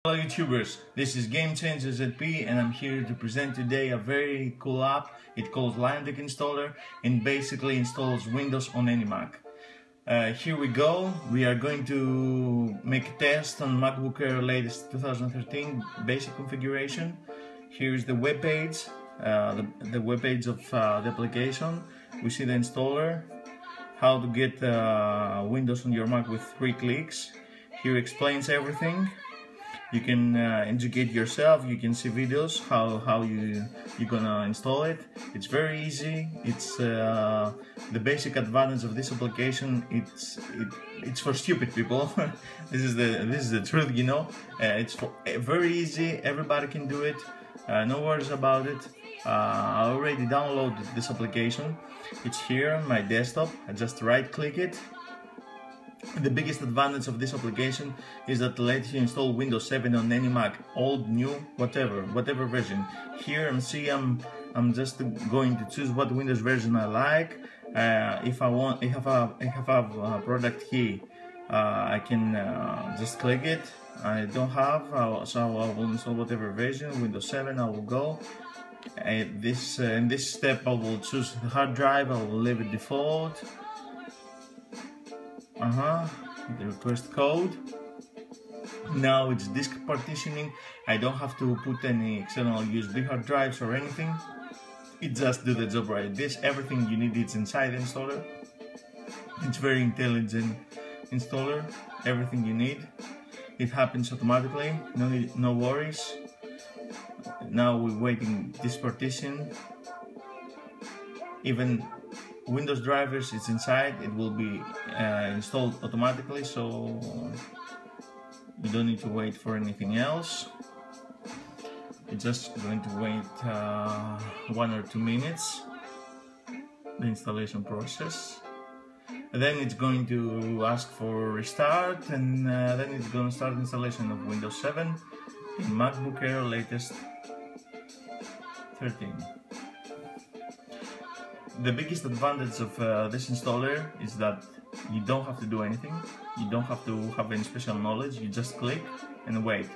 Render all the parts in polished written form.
Hello YouTubers, this is Game Changer ZP and I'm here to present today a very cool app. It calls LionDeck Installer and basically installs Windows on any Mac. Here we go. We are going to make a test on MacBook Air latest 2013 basic configuration. Here is the web page, the web page of the application. We see the installer, how to get Windows on your Mac with 3 clicks. Here explains everything. You can educate yourself. You can see videos how you're gonna install it. It's very easy. It's the basic advantage of this application. It's for stupid people. this is the truth, you know. It's very easy. Everybody can do it. No worries about it. I already downloaded this application. It's here on my desktop. I just right-click it. The biggest advantage of this application is that it lets you install Windows 7 on any Mac, old, new, whatever version. Here I'm just going to choose what Windows version I like. If I have a product key, I can just click it. I don't have, so I will install whatever version. Windows 7 I will go. In this step I will choose the hard drive. I will leave it default. The request code. Now it's disk partitioning. I don't have to put any external USB hard drives or anything. It just do the job right. Everything you need is inside the installer. It's very intelligent installer. Everything you need. It happens automatically. No worries. Now we're waiting disk partition. Even Windows drivers, it's inside, it will be installed automatically, so you don't need to wait for anything else. You're just going to wait 1 or 2 minutes, the installation process. And then it's going to ask for restart, and then it's going to start installation of Windows 7 in MacBook Air latest 13. The biggest advantage of this installer is that you don't have to do anything. You don't have to have any special knowledge. You just click and wait.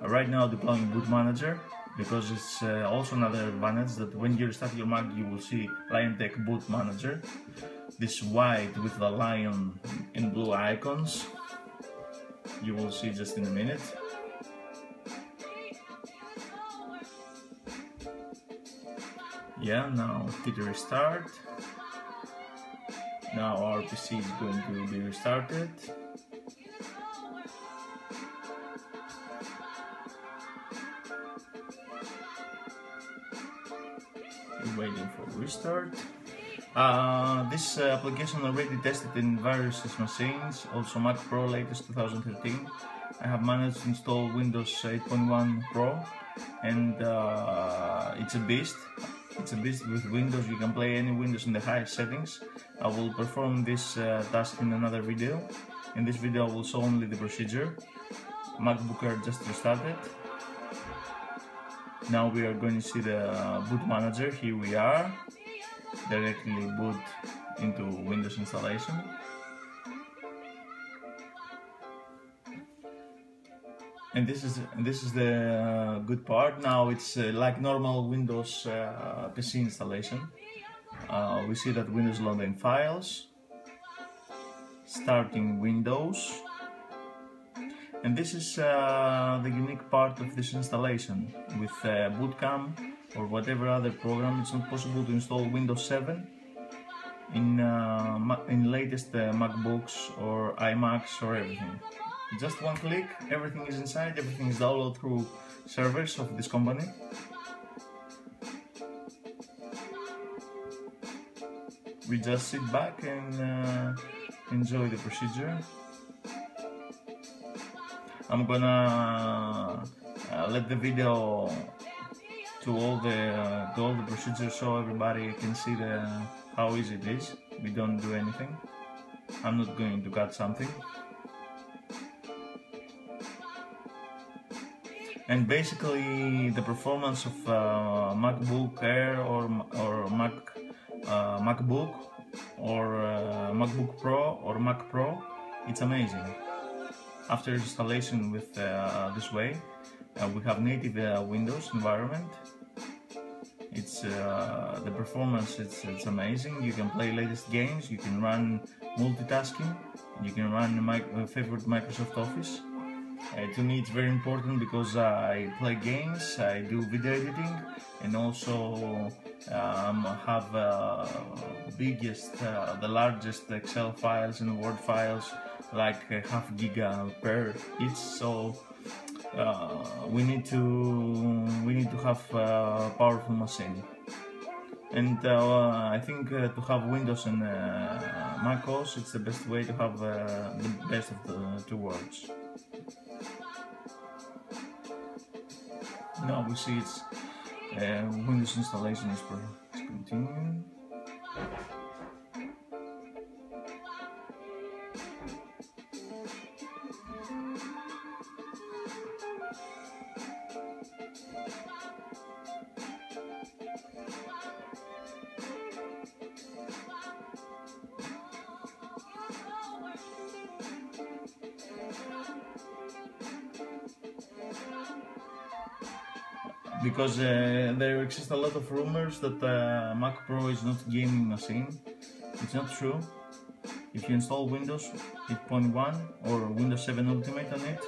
Right now deploying Boot Manager, because it's also another advantage that when you restart your Mac you will see LionDeck Boot Manager. This white with the lion and blue icons. You will see just in a minute. Yeah, now hit restart. Now our PC is going to be restarted. We're waiting for restart. This application already tested in various machines, also Mac Pro latest 2013. I have managed to install Windows 8.1 Pro and it's a beast. It's a beast with Windows. You can play any Windows in the highest settings. I will perform this task in another video. In this video I will show only the procedure. MacBook Air just restarted. Now we are going to see the Boot Manager. Here we are. Directly boot into Windows installation. And this is the good part. Now it's like normal Windows PC installation. We see that Windows loading files, starting Windows, and this is the unique part of this installation. With Bootcamp or whatever other program, it's not possible to install Windows 7 in latest MacBooks or iMacs or everything. Just one click, everything is inside, everything is downloaded through servers of this company. We just sit back and enjoy the procedure. I'm gonna let the video to all the procedures so everybody can see how easy it is. We don't do anything. I'm not going to cut something. And basically the performance of MacBook Air or MacBook or MacBook Pro or Mac Pro, it's amazing. after installation with this way, we have native Windows environment. It's the performance, it's amazing. You can play latest games, you can run multitasking, you can run my favorite Microsoft Office. To me it's very important because I play games, I do video editing, and also have the largest Excel files and Word files, like half giga per each. So we need to have a powerful machine. And I think to have Windows and Mac OS, it's the best way to have the best of the two worlds. Now we see it's Windows installation is continuing. Because there exist a lot of rumors that Mac Pro is not a gaming machine. It's not true. If you install Windows 8.1 or Windows 7 Ultimate on it,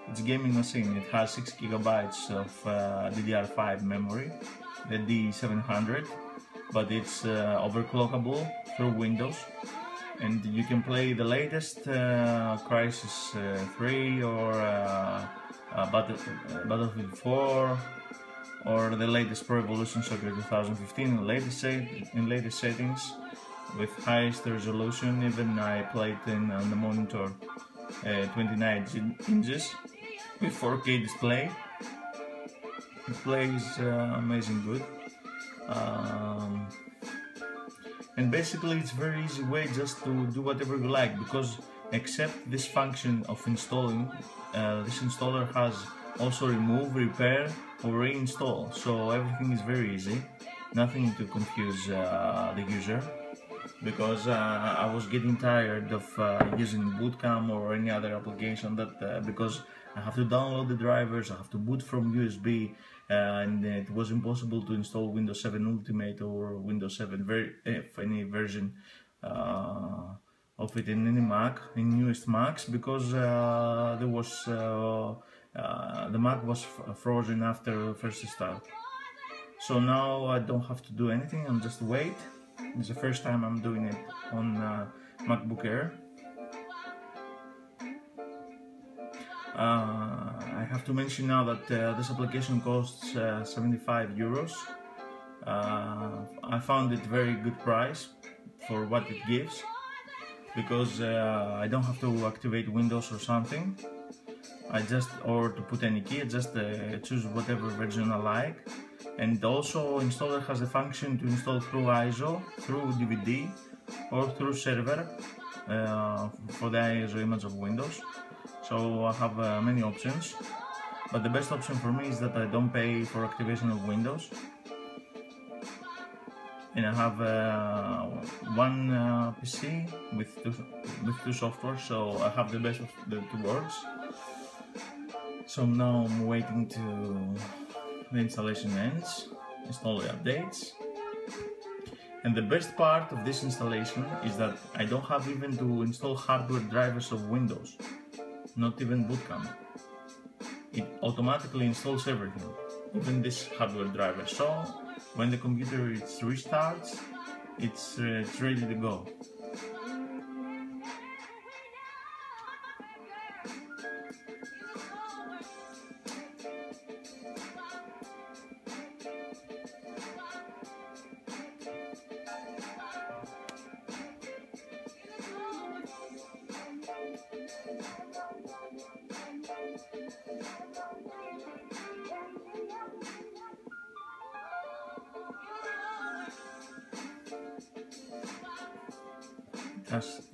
it's a gaming machine. It has 6 GB of DDR5 memory, the D700, but it's overclockable through Windows, and you can play the latest Crysis 3 or Battlefield 4 or the latest Pro Evolution Soccer 2015 in latest settings with highest resolution. Even I played on the monitor 29 inches with 4K display. It plays amazing good. And basically it's very easy way just to do whatever you like, because except this function of installing, this installer has also remove, repair or reinstall, so everything is very easy, nothing to confuse the user, because I was getting tired of using Bootcamp or any other application that because I have to download the drivers, I have to boot from USB, and it was impossible to install Windows 7 Ultimate or Windows 7 any version of it in any Mac, in newest Macs, because there was the Mac was frozen after first start. So now I don't have to do anything, I'm just wait. It's the first time I'm doing it on MacBook Air. I have to mention now that this application costs 75 euros. I found it very good price for what it gives, because I don't have to activate Windows or something. Or to put any key, I just choose whatever version I like. And also installer has a function to install through ISO, through DVD or through server for the ISO image of Windows. So I have many options, but the best option for me is that I don't pay for activation of Windows, and I have one PC with two software, so I have the best of the two worlds. So now I'm waiting to the installation ends, install the updates. And the best part of this installation is that I don't have even to install hardware drivers of Windows, not even Bootcamp. It automatically installs everything, even this hardware driver. So when the computer restarts, it's ready to go.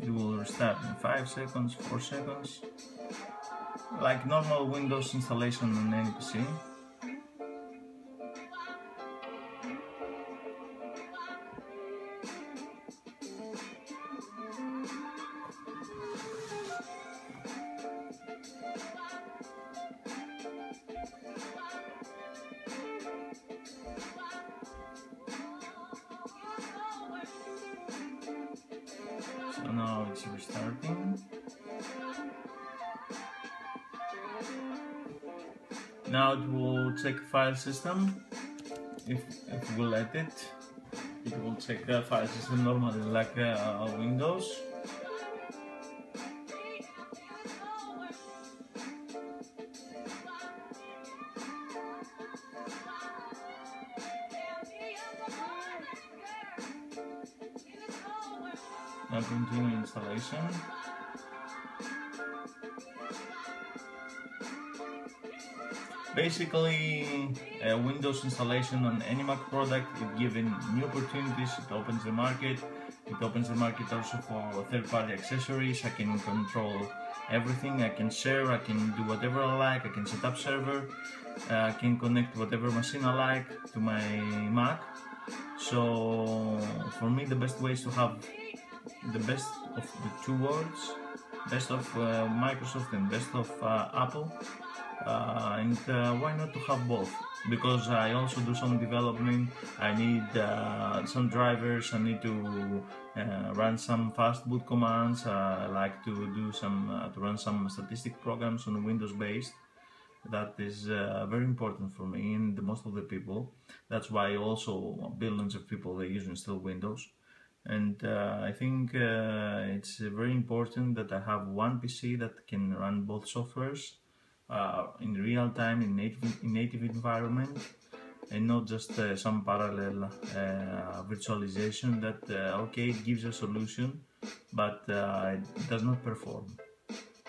It will restart in 5 seconds, 4 seconds, like normal Windows installation on any PC. now it's restarting. Now it will check file system. If we let it, it will check the file system normally like Windows. Now continue installation. Basically, Windows installation on any Mac product, it gives new opportunities, it opens the market. It opens the market also for third-party accessories. I can control everything, I can share, I can do whatever I like, I can set up server, I can connect whatever machine I like to my Mac. So for me the best way is to have the best of the two worlds, best of Microsoft and best of Apple, and why not to have both? Because I also do some development, I need some drivers, I need to run some fast boot commands, I like to do some to run some statistic programs on Windows based. That is very important for me and most of the people. That's why also billions of people they use and still Windows. And I think it's very important that I have one PC that can run both softwares in real time in native environment, and not just some parallel virtualization that okay, it gives a solution, but it does not perform.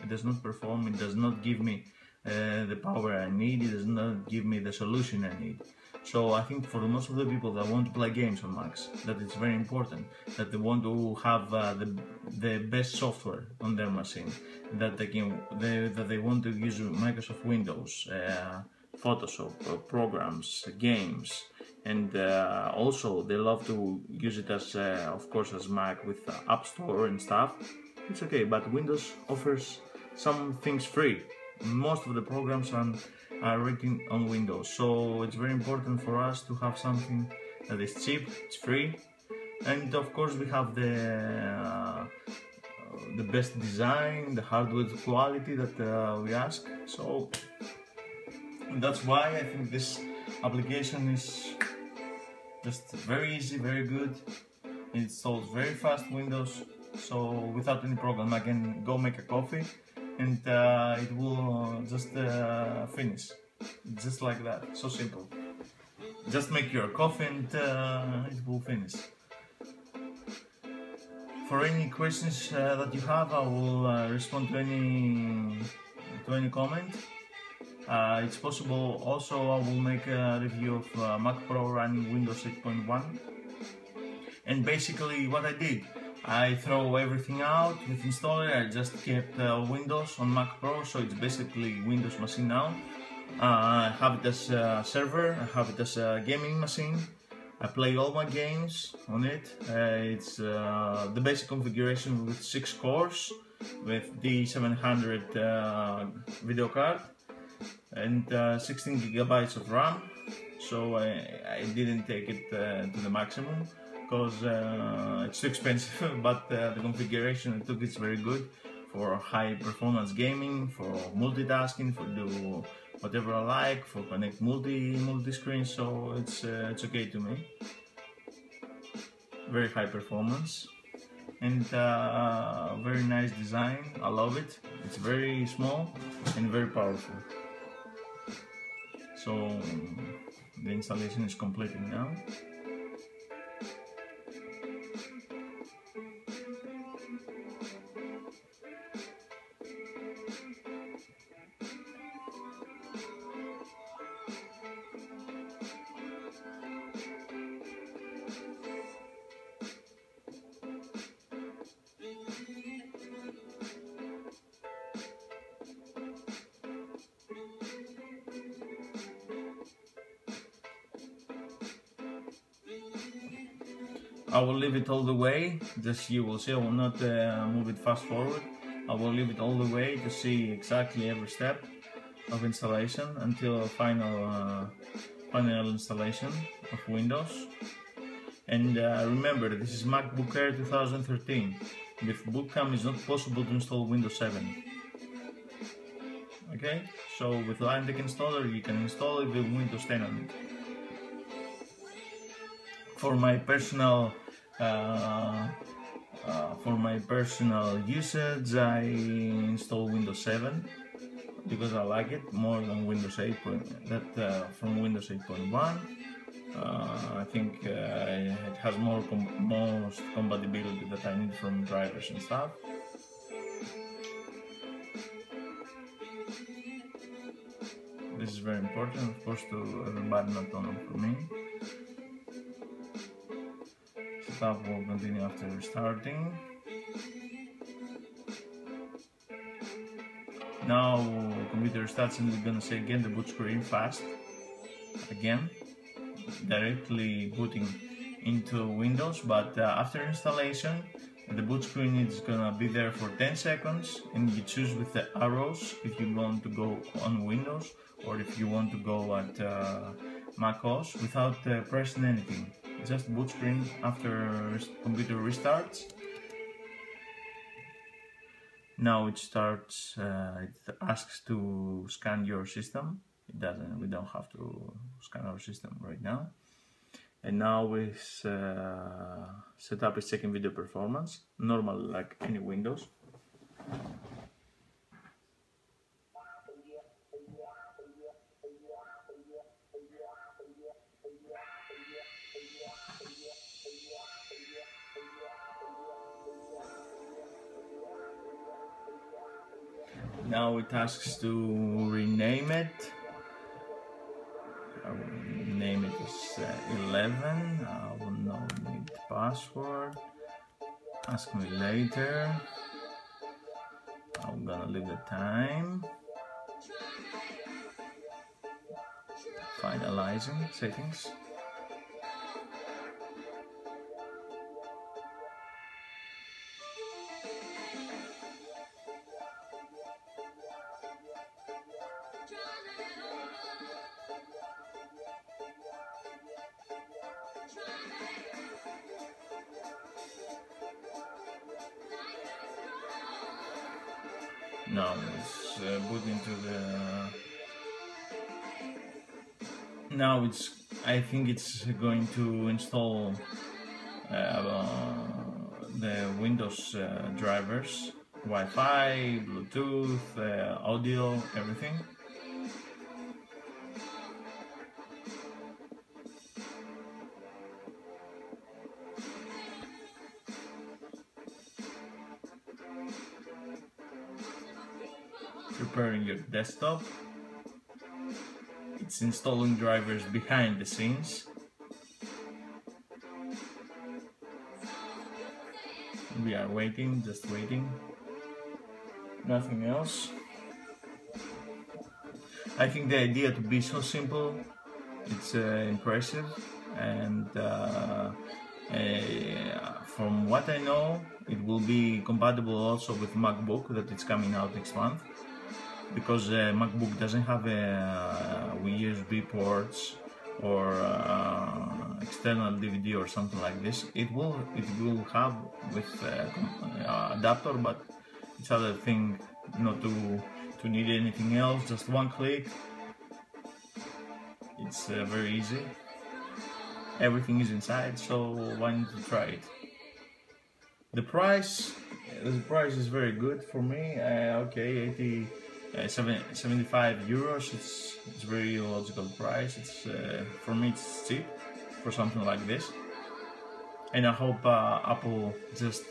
It does not perform. It does not give me the power I need. It does not give me the solution I need. So I think for most of the people that want to play games on Macs, that it's very important that they want to have the best software on their machine, that they want to use Microsoft Windows, Photoshop, programs, games, and also they love to use it as of course as Mac with App Store and stuff. It's okay, but Windows offers some things free. Most of the programs are written on Windows, so it's very important for us to have something that is cheap, it's free, and of course we have the best design, the hardware quality that we ask. So that's why I think this application is just very easy, very good. It installs very fast Windows, so without any problem I can go make a coffee and it will just finish, just like that, so simple. Just make your coffee and it will finish. For any questions that you have, I will respond to any comment. It's possible also I will make a review of Mac Pro running Windows 8.1. And basically what I did, I throw everything out with installer. I just kept Windows on Mac Pro, so it's basically Windows machine now. I have it as a server, I have it as a gaming machine. I play all my games on it. It's the basic configuration with 6 cores, with D700 video card and 16 gigabytes of RAM. So I didn't take it to the maximum, because it's too expensive, but the configuration I took is very good for high performance gaming, for multitasking, for do whatever I like, for connect multi-screen, so it's okay to me. Very high performance and very nice design, I love it. It's very small and very powerful. So the installation is completing now. I will leave it all the way, just you will see, I will not move it fast forward. I will leave it all the way to see exactly every step of installation until final installation of Windows. And remember, this is MacBook Air 2013, With Bootcamp it's not possible to install Windows 7. Okay, so with LionDeck installer you can install it with Windows 10 on it. For my personal usage, I install Windows 7 because I like it more than Windows 8. From Windows 8.1. I think it has most compatibility that I need from drivers and stuff. This is very important, of course, to everybody, not only for me. Setup will continue after restarting. Now computer starts and we're gonna say again the boot screen fast. Again, directly booting into Windows, but after installation the boot screen is gonna be there for 10 seconds and you choose with the arrows if you want to go on Windows or if you want to go at Mac OS without pressing anything. Just boot screen after computer restarts. Now it starts, it asks to scan your system. We don't have to scan our system right now. And now we set up a second video performance, normal like any Windows. Now it asks to rename it. I will name it as 11. I will not need password. Ask me later. I'm gonna leave the time. Finalizing settings. Now it's booting to the. Now I think it's going to install the Windows drivers, Wi-Fi, Bluetooth, audio, everything. Preparing your desktop. It's installing drivers behind the scenes. We are waiting, just waiting. Nothing else. I think the idea to be so simple, it's impressive, and from what I know, it will be compatible also with MacBook that it's coming out next month. Because MacBook doesn't have USB ports or external DVD or something like this. It will have with adapter, but it's other thing not to need anything else. Just one click. It's very easy. Everything is inside, so why not to try it? The price is very good for me. Okay, 75 euros. It's very logical price. It's for me it's cheap for something like this, and I hope Apple just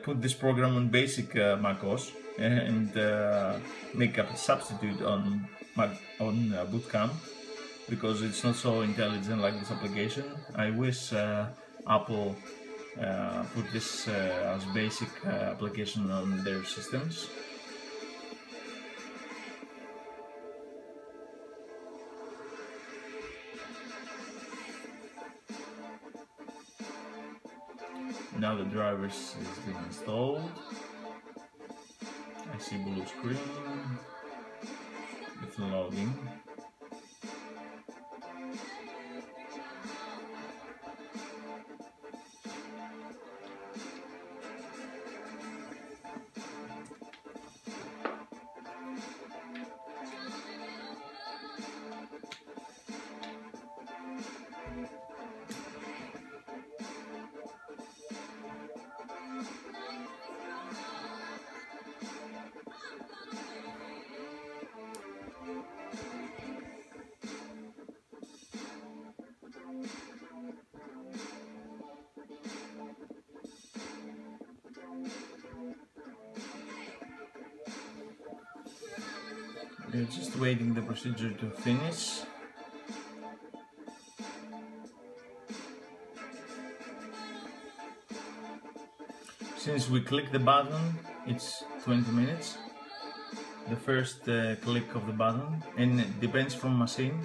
put this program on basic macOS and make a substitute on Bootcamp, because it's not so intelligent like this application. I wish Apple put this as basic application on their systems. Now the drivers is being installed. I see blue screen. It's loading. We're just waiting the procedure to finish. Since we click the button, it's 20 minutes. The first click of the button, and it depends from machine.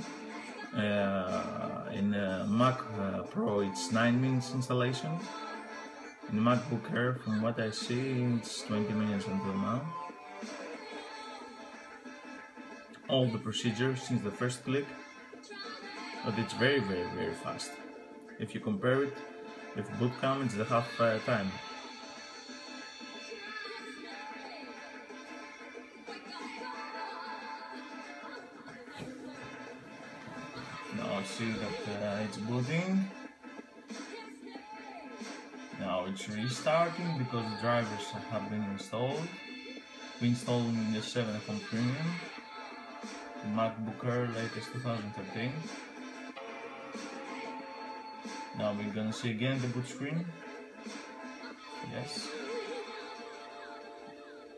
In Mac Pro it's 9 minutes installation. In MacBook Air, from what I see, it's 20 minutes until now. All the procedures since the first click, but it's very fast. If you compare it with Bootcamp, it's the half time. Now see that it's booting. Now it's restarting because the drivers have been installed. We installed Windows 7 Home Premium, MacBook Air latest 2013. Now we're gonna see again the boot screen. Yes.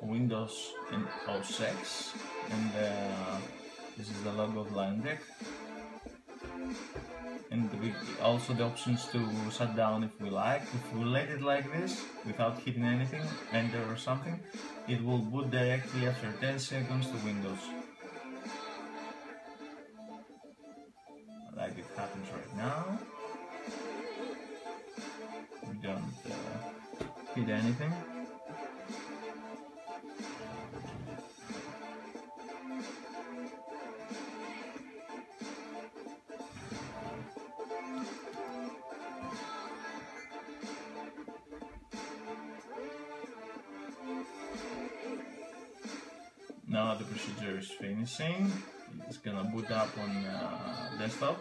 Windows and OS X, and this is the logo of LionDeck. And also the options to shut down if we like. If we let it like this, without hitting anything, enter or something, it will boot directly after 10 seconds to Windows. Like it happens right now. We don't hit anything. Now the procedure is finishing. It's gonna boot up on desktop.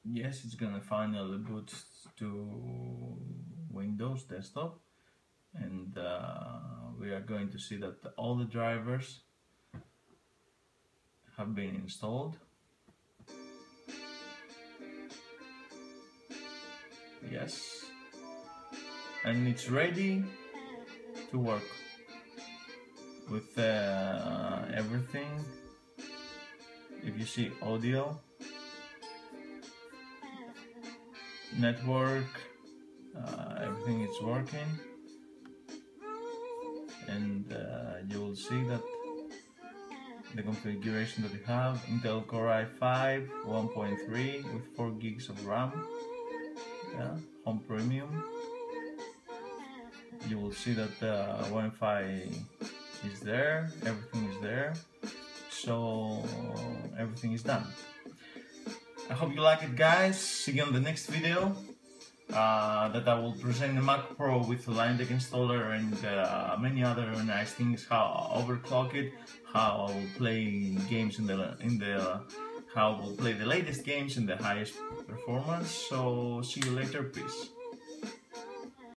Yes, it's gonna finally boot to Windows desktop, and we are going to see that all the drivers have been installed. Yes, and it's ready to work with everything. If you see audio, network, everything is working, and you will see that the configuration that we have: Intel Core i5 1.3 with 4 gigs of RAM, yeah, Home Premium. You will see that Wi-Fi is there, everything is there, so everything is done. I hope you like it, guys. See you on the next video, that I will present the Mac Pro with LionDeck installer and many other nice things, how I overclock it, how I will play games how I will play the latest games in the highest performance. So see you later, peace.